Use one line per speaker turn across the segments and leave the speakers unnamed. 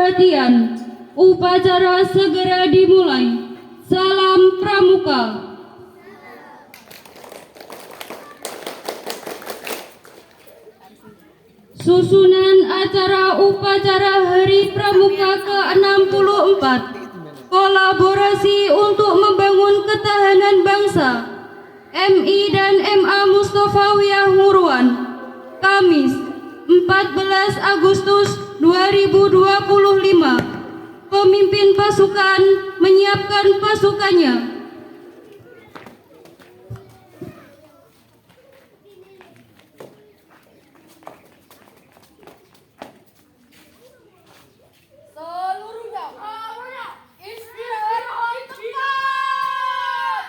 perhatian. Upacara segera dimulai. Salam Pramuka. Susunan acara upacara Hari Pramuka ke-64. Kolaborasi untuk membangun ketahanan bangsa. MI dan MA Mustofawiyah Muruan. Kamis, 14 Agustus 2025. Pemimpin pasukan menyiapkan pasukannya.
Seluruhnya istirahat di tempat.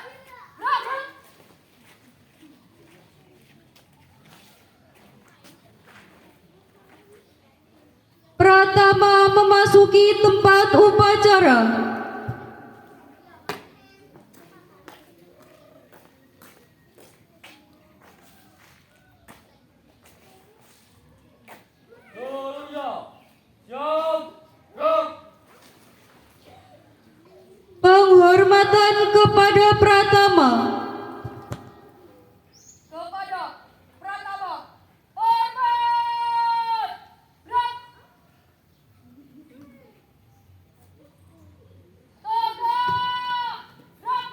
Pratama memasuki tempat upacara. Penghormatan kepada Pratama.
Kepada Pratama, hormat. Gerak. Tegak. Gerak.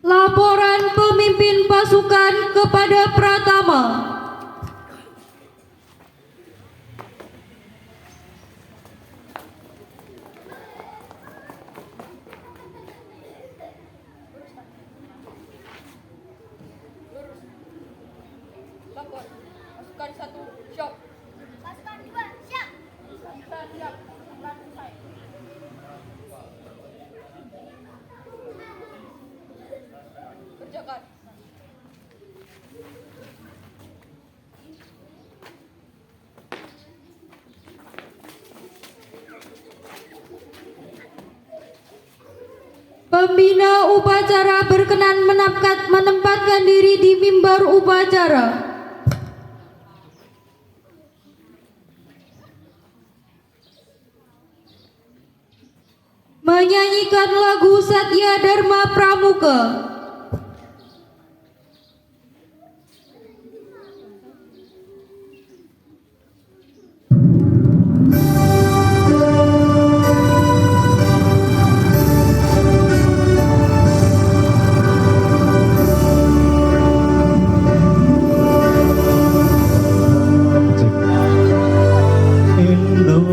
Laporan pemimpin pasukan kepada Pratama.
Lapor. Pasukan 1 siap. Pasukan 2 siap. Kita siap. Selesai. Kerjakan.
Pembina upacara berkenan menempatkan diri di mimbar upacara. Menyanyikan lagu Satya Dharma Pramuka.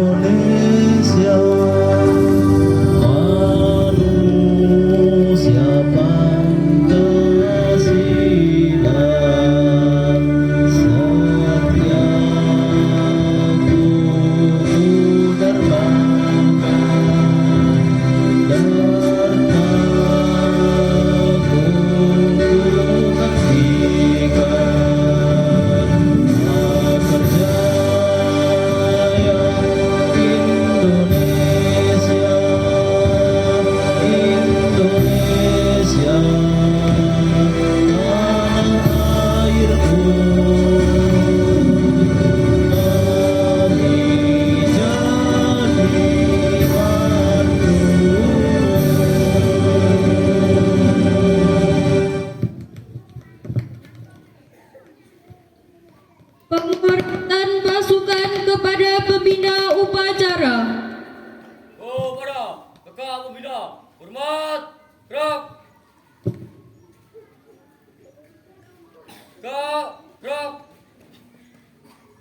Indonesia, manusia Pancasila, Satya Guru Dharma, Dharma Guru Bangsikan, Makarjaya Indonesia, Indonesia, tanah airku, kami jadi mantu.
Penghormatan pasukan kepada pembina upacara.
Kepada kakak pembina, hormat, gerak. Gerak.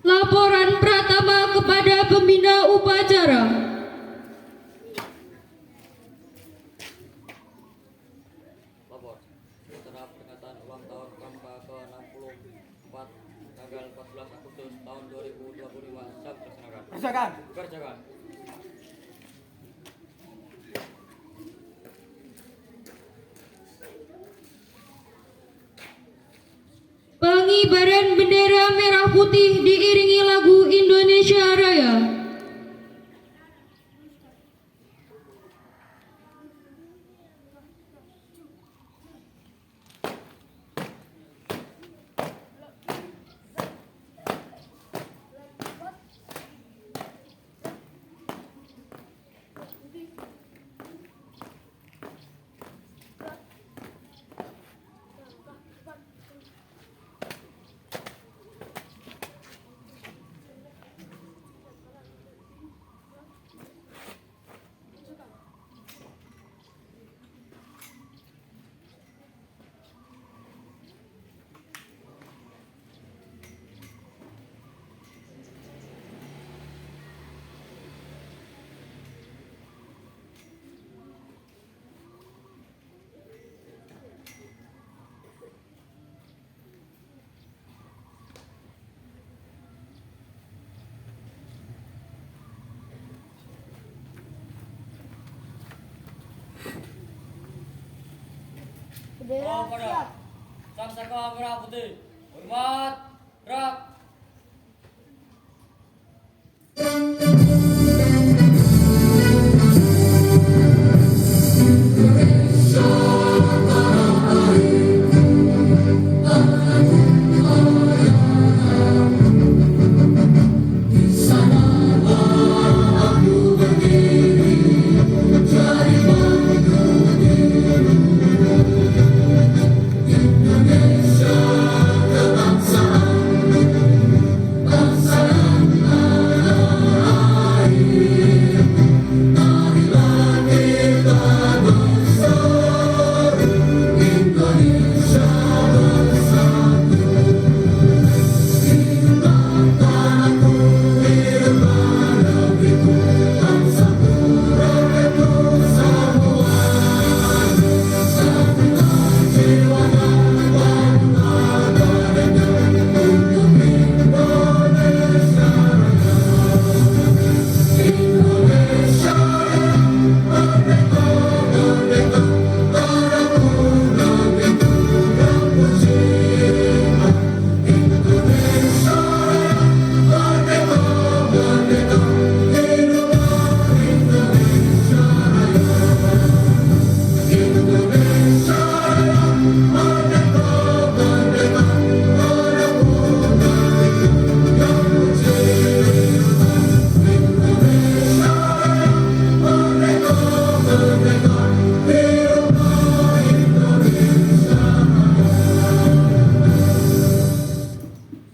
Laporan Pratama kepada pembina upacara.
Lapor. Acara peringatan ulang tahun Pramuka ke-64 tanggal 14 Agustus tahun 2025 siap dilaksanakan. Kerjakan.
Pengibaran bendera merah putih diiringi lagu Indonesia Raya.
Bendera
pada
siap.
Sang Saka Merah Putih. Hormat, gerak.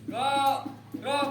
Gerak, gerak.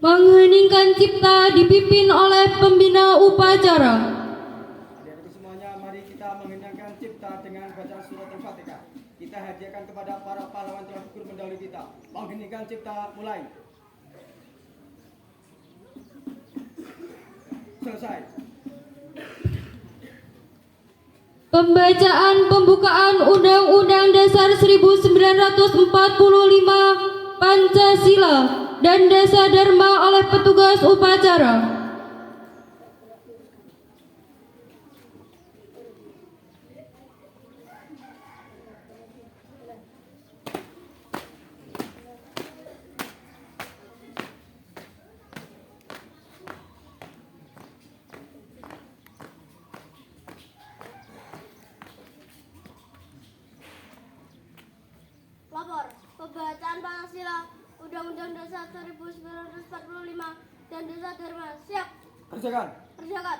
Mengheningkan cipta dipimpin oleh pembina upacara.
Adik-adik semuanya, mari kita mengheningkan cipta dengan bacaan surat Al-Fatihah. Kita hadiahkan kepada para pahlawan telah gugur mendahului kita. Mengheningkan cipta, mulai. Selesai.
Pembacaan pembukaan Undang-Undang Dasar 1945 Pancasila dan Dasa Dharma oleh petugas upacara.
Lapor. Pembacaan Pancasila, Undang-Undang Dasar 1945 dan Dasa Dharma. Siap.
Kerjakan.
Kerjakan.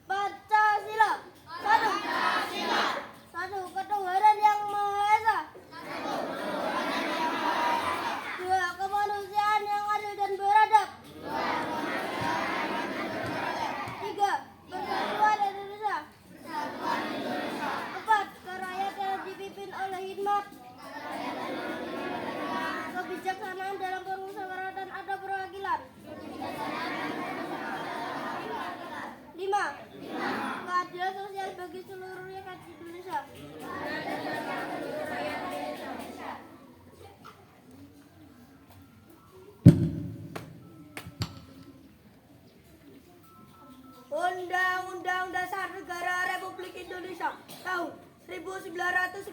Pancasila. Satu. Satu. Ketuhanan yang Maha Esa. Dua. Kemanusiaan yang adil dan beradab. Tiga. Persatuan Indonesia. Empat. Kerakyatan yang dipimpin oleh hikmat, kebijaksanaan dalam permusyawaratan ada perwakilan. 5. Keadilan sosial bagi seluruh rakyat Indonesia. Undang-Undang Dasar Negara Republik Indonesia tahun 1945.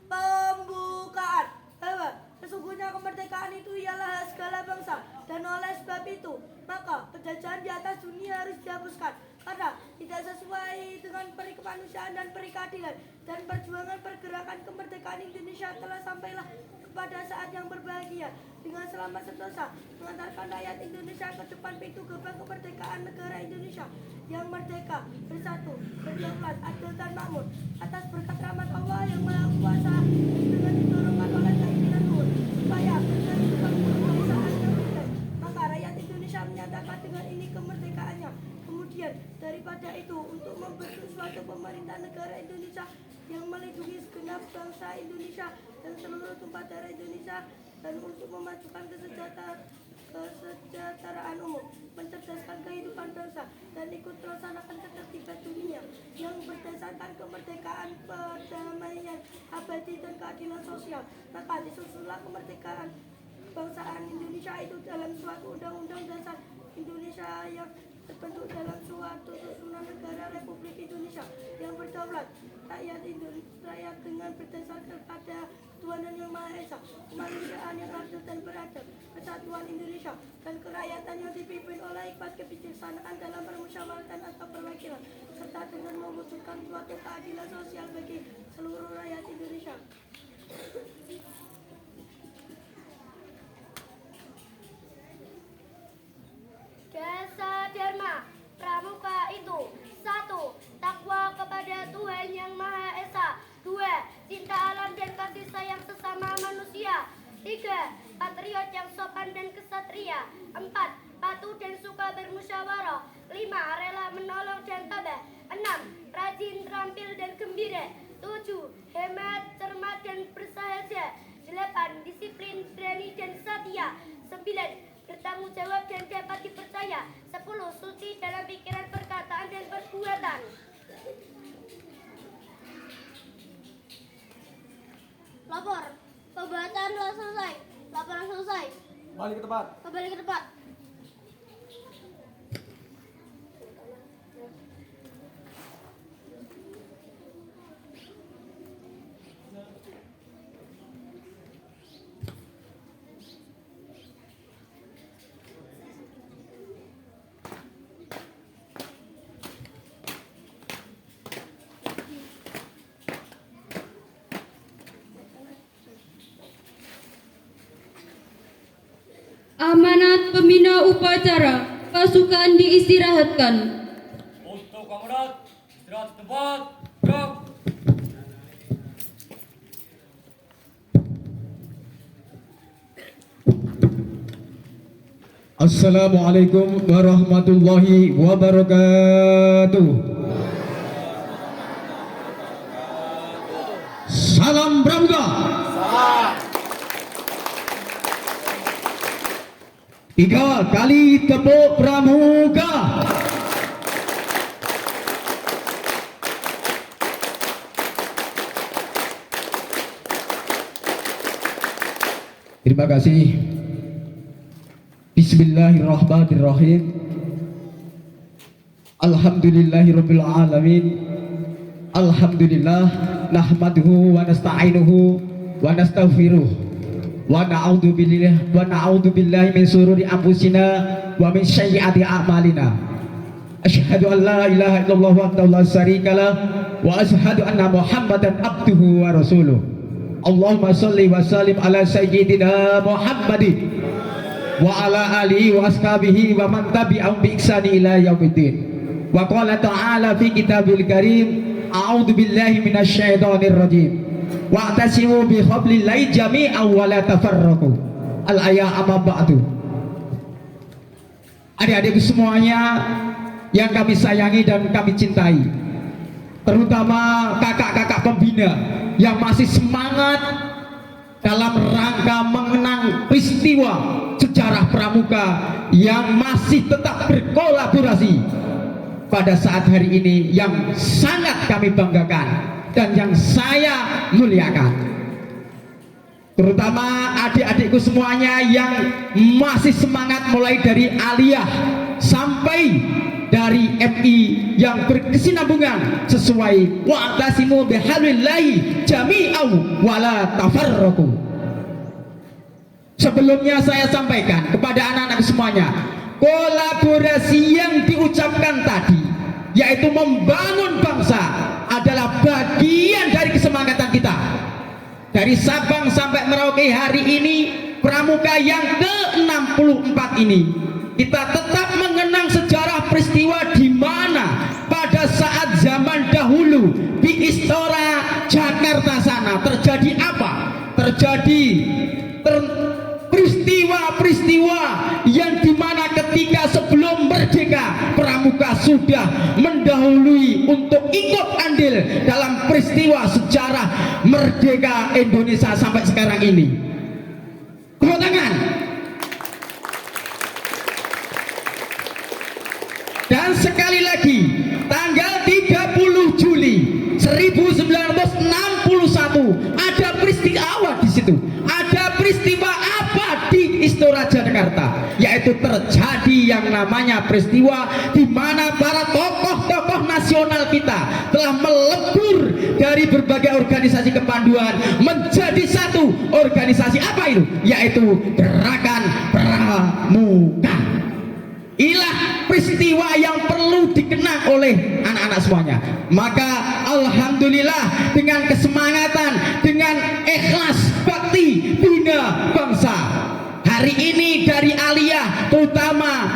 Pembukaan. Bahwa sesungguhnya kemerdekaan itu ialah hak segala bangsa, dan oleh sebab itu maka penjajahan di atas dunia harus dihapuskan karena tidak sesuai dengan peri kemanusiaan dan peri keadilan, dan perjuangan pergerakan kemerdekaan Indonesia telah sampailah kepada saat yang berbahagia dengan selamat sentosa mengantarkan rakyat Indonesia ke depan pintu gerbang kemerdekaan negara Indonesia yang merdeka, bersatu, berdaulat, adil dan makmur atas berkat rahmat Allah yang Maha Kuasa dengan didorongkan oleh keinginan Tuhan supaya terjadi kebangsaan yang baik. Maka rakyat Indonesia menyatakan dengan ini kemerdekaannya. Kemudian daripada itu untuk membentuk suatu pemerintah negara Indonesia yang melindungi segenap bangsa Indonesia dan seluruh tumpah darah Indonesia, dan untuk memajukan kesejahteraan umum, mencerdaskan kehidupan bangsa, dan ikut melaksanakan ketertiban dunia yang berdasarkan kemerdekaan, perdamaian abadi dan keadilan sosial. Maka disusunlah kemerdekaan kebangsaan Indonesia itu dalam suatu undang-undang dasar Indonesia yang terbentuk dalam suatu susunan negara Republik Indonesia yang berdaulat, rakyat dengan berdasarkan pada ketuhanan yang Maha Esa, kemanusiaan yang adil dan beradab, kesatuan Indonesia, dan kerakyatan yang dipimpin oleh hikmat kebijaksanaan dalam permusyawaratan atau perwakilan, serta dengan mewujudkan suatu keadilan sosial bagi seluruh rakyat Indonesia.
Dasa Dharma Pramuka itu: 1. Takwa kepada Tuhan Yang Maha Esa. 2. Cinta alam dan kasih sayang sesama manusia. 3. Patriot yang sopan dan kesatria. 4. Patuh dan suka bermusyawarah. 5. Rela menolong dan tabah. 6. Rajin, terampil dan gembira. 7. Hemat, cermat dan bersahaja. 8. Disiplin, berani dan setia. 9. Bertanggung jawab dan dapat dipercaya. 10. Suci dalam pikiran, perkataan dan perbuatan. Lapor. Pembuatan telah selesai. Laporan selesai.
Balik ke tempat.
Kembali ke tempat.
Amanat pembina upacara, pasukan diistirahatkan.
Untuk komandan, istirahat tempat, gerak.
Assalamualaikum warahmatullahi wabarakatuh. Salam Pramuka. Tiga kali tepuk Pramuka. Terima kasih. Bismillahirrahmanirrahim. Alhamdulillahirabbil alamin. Alhamdulillah nahmaduhu wa nasta'inuhu wa nastaghfiruh. Wa na'udzu billahi min sururi anfusina wa min sayyiati a'malina. Asyhadu an la ilaha illallah wahdahu la syarikalah wa asyhadu anna Muhammadan abduhu wa rasuluh. Allahumma shalli wa sallim ala sayyidina Muhammadin wa ala alihi wa ashabihi wa man tabi'ahum bi ihsani ila yaumiddin. Wa qala ta'ala fi kitabil karim, a'udzu billahi minasy syaithanir rajim. Wa'tasimu bi hablillahi jami'an wa la tafarraqu. Al-ayat amma ba'du. Adik-adik semuanya yang kami sayangi dan kami cintai, terutama kakak-kakak pembina yang masih semangat dalam rangka mengenang peristiwa sejarah Pramuka yang masih tetap berkolaborasi pada saat hari ini, yang sangat kami banggakan dan yang saya muliakan. Terutama adik-adikku semuanya yang masih semangat mulai dari aliyah sampai dari MI yang berkesinambungan sesuai wa'tasimu bihablillahi jami'an wa la tafarraqu. Sebelumnya saya sampaikan kepada anak-anak semuanya, kolaborasi yang diucapkan tadi, yaitu membangun bangsa adalah bagian dari kesemangatan kita. Dari Sabang sampai Merauke hari ini, Pramuka yang ke-64 ini, kita tetap mengenang sejarah peristiwa di mana pada saat zaman dahulu di Istora Jakarta sana terjadi apa? Terjadi peristiwa-peristiwa yang dimana ketika sebelum merdeka Pramuka sudah mendahului untuk ikut andil dalam peristiwa sejarah merdeka Indonesia sampai sekarang ini. Tepuk tangan. Dan sekali lagi, tanggal 30 Juli 1961 ada peristiwa di situ. Ada peristiwa apa di Istora Jakarta? Yaitu terjadi yang namanya peristiwa di mana para tokoh-tokoh nasional kita telah melebur dari berbagai organisasi kepanduan menjadi satu organisasi apa itu? Yaitu Gerakan Pramuka. Inilah peristiwa yang perlu dikenang oleh anak-anak semuanya. Maka alhamdulillah dengan kesemangatan, dengan ikhlas bakti bina bangsa, hari ini dari Aliyah, terutama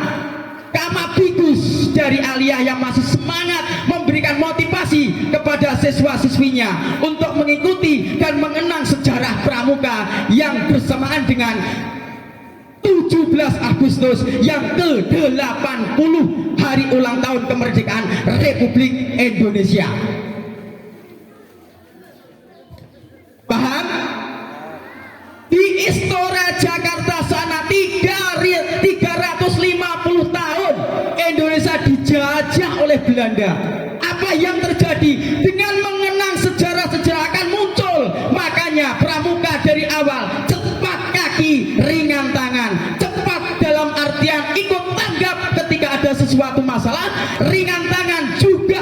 Kamabigus dari Aliyah yang masih semangat memberikan motivasi kepada siswa-siswinya untuk mengikuti dan mengenang sejarah Pramuka yang bersamaan dengan 17 Agustus yang ke-80 hari ulang tahun kemerdekaan Republik Indonesia. Paham? Di Istora Jakarta sana 350 tahun Indonesia dijajah oleh Belanda. Apa yang terjadi? Dengan mengenang sejarah-sejarah akan muncul. Makanya Pramuka dari awal cepat kaki, ringan tangan. Cepat dalam artian ikut tanggap ketika ada sesuatu masalah, ringan tangan juga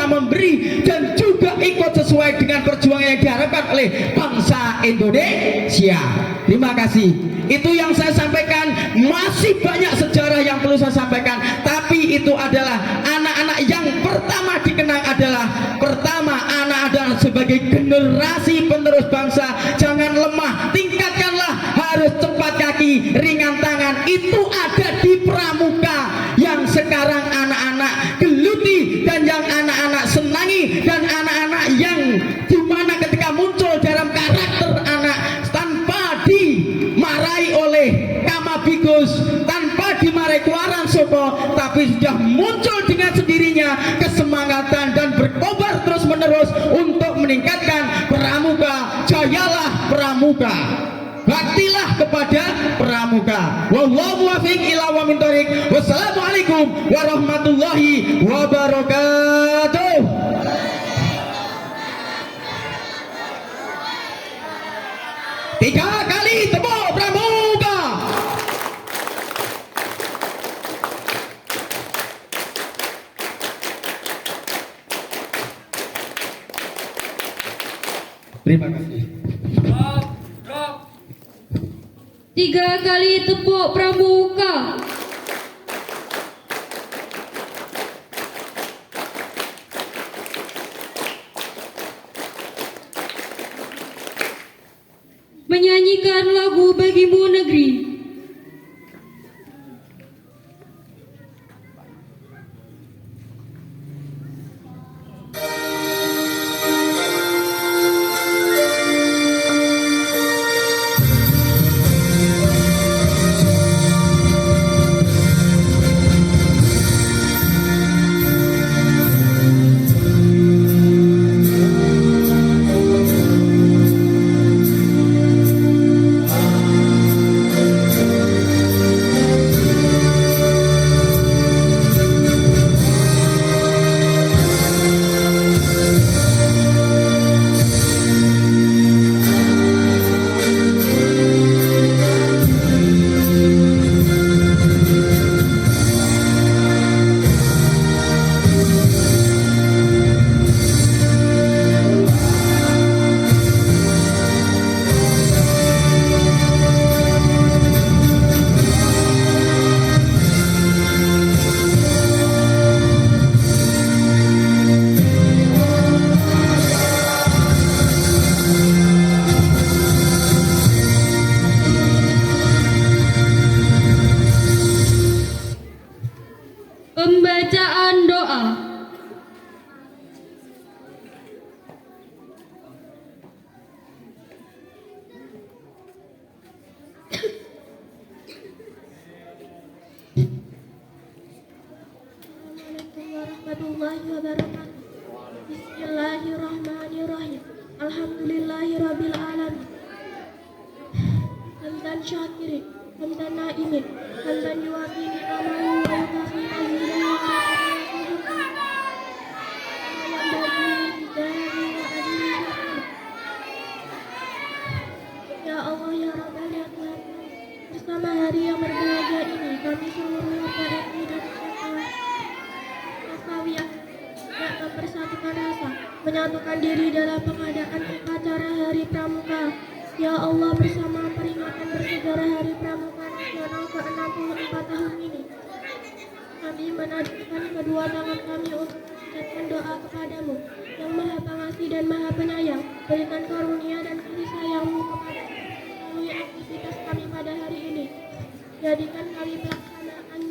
memberi dan juga ikut sesuai dengan perjuangan yang diharapkan oleh bangsa Indonesia. Terima kasih. Itu yang saya sampaikan. Masih banyak sejarah yang perlu saya sampaikan, tapi itu adalah anak-anak yang pertama dikenang adalah anak adalah sebagai generasi penerus bangsa. Jangan lemah, tingkatkanlah, harus cepat kaki, ringan tangan. Itu ada di Pramuka yang sekarang anak-anak geluti dan yang anak-anak senangi, dan anak-anak yang dimana ketika muncul dalam karakter anak tanpa dimarahi oleh Kamabigus, tanpa dimarahi Kuaran Soko, tapi sudah muncul dengan sendirinya kesemangatan dan berkobar terus menerus untuk meningkatkan Pramuka. Jayalah Pramuka, baktilah kepada Pramuka. Wallahu muwaffiq ila aqwamit thoriq. Wassalamualaikum warahmatullahi wabarakatuh. Tiga kali tepuk Pramuka. Terima kasih.
Drop.
3 kali tepuk Pramuka. Menyanyikan lagu Bagimu Negeri.
warahmatullahi wabarakatuh. Bismillahirrahmanirrahim. Alhamdulillahirabbil alamin. Hamdan syakirin, hamdan naimin, hamdan yuwafi ni'amahu wa yukafi mazidahu wa Ya Allah ya Rabbal ya Tuhan, bersama hari yang berbahagia ini kami seluruh warga NU dan Mosawiyah yang mempersatukan rasa, menyatukan diri dalam pengadaan upacara Hari Pramuka. Ya Allah, bersama peringatan bersejarah Hari Pramuka Nasional ke-64 tahun ini, kami menadahkan kedua tangan kami untuk mengucapkan doa kepadamu yang Maha Pengasih dan Maha Penyayang. Berikan karunia dan kasih sayangmu kepada melalui aktivitas kami pada hari ini. Jadikan kami pelaksanaan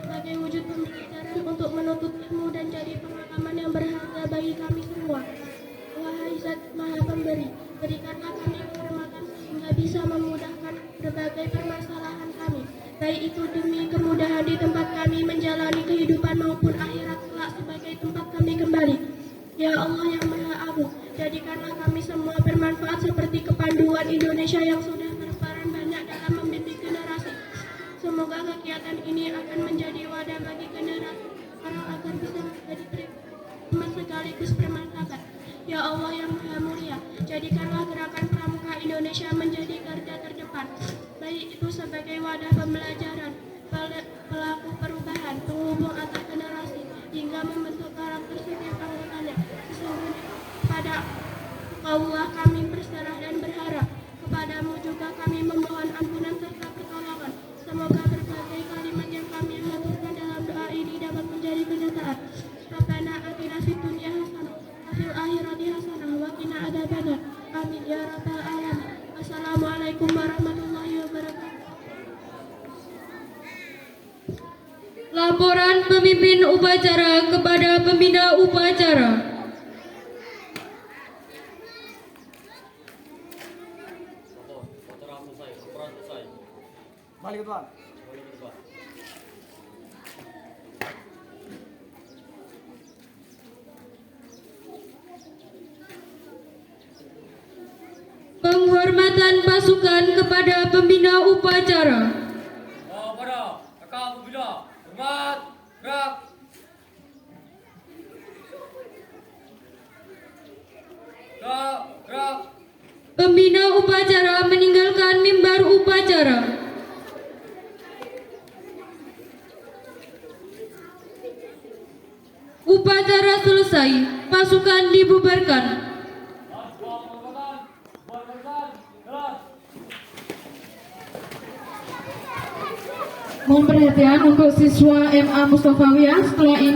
sebagai wujud pembelajaran untuk menuntut ilmu dan jadi pengalaman yang berharga bagi kami semua. Wahai Zat Maha Pemberi, berikanlah kami kehormatan sehingga bisa memudahkan berbagai permasalahan kami, baik itu demi kemudahan di tempat kami menjalani kehidupan maupun akhirat kelak sebagai tempat kami kembali. Ya Allah yang Maha Agung, jadikanlah kami semua bermanfaat seperti kepanduan Indonesia yang sudah berperan banyak dalam membimbing generasi. Semoga kegiatan ini akan menjadi wadah bagi generasi orang agar bisa menjadi pribadi sekaligus bermartabat. Ya Allah yang Maha Mulia, jadikanlah gerakan Pramuka Indonesia menjadi garda terdepan, baik itu sebagai wadah pembelajaran, pelaku perubahan, penghubung antar generasi, hingga membentuk karakter setiap anggotanya. Sesungguhnya pada Allah kami berserah dan berharap, kepadamu juga kami memohon ampunan serta pertolongan. Semoga berbagai kalimat yang kami haturkan dalam doa ini dapat menjadi kenyataan. Rabbana atina fid dunya hasanah wa fil akhirati hasanah wa qina adzabannar. Amin ya rabbal alamin. Assalamualaikum warahmatullahi wabarakatuh.
Laporan pemimpin upacara kepada pembina upacara.
Upacara selesai, laporan selesai.
Balik ke depan.
Boleh ke depan.
Penghormatan pasukan kepada pembina upacara.
Pada kakak pembina, hormat, gerak. Gerak.
Pembina upacara meninggalkan mimbar upacara. Upacara selesai, pasukan dibubarkan.
Mohon perhatian untuk siswa MA Mustafawiyah setelah ini.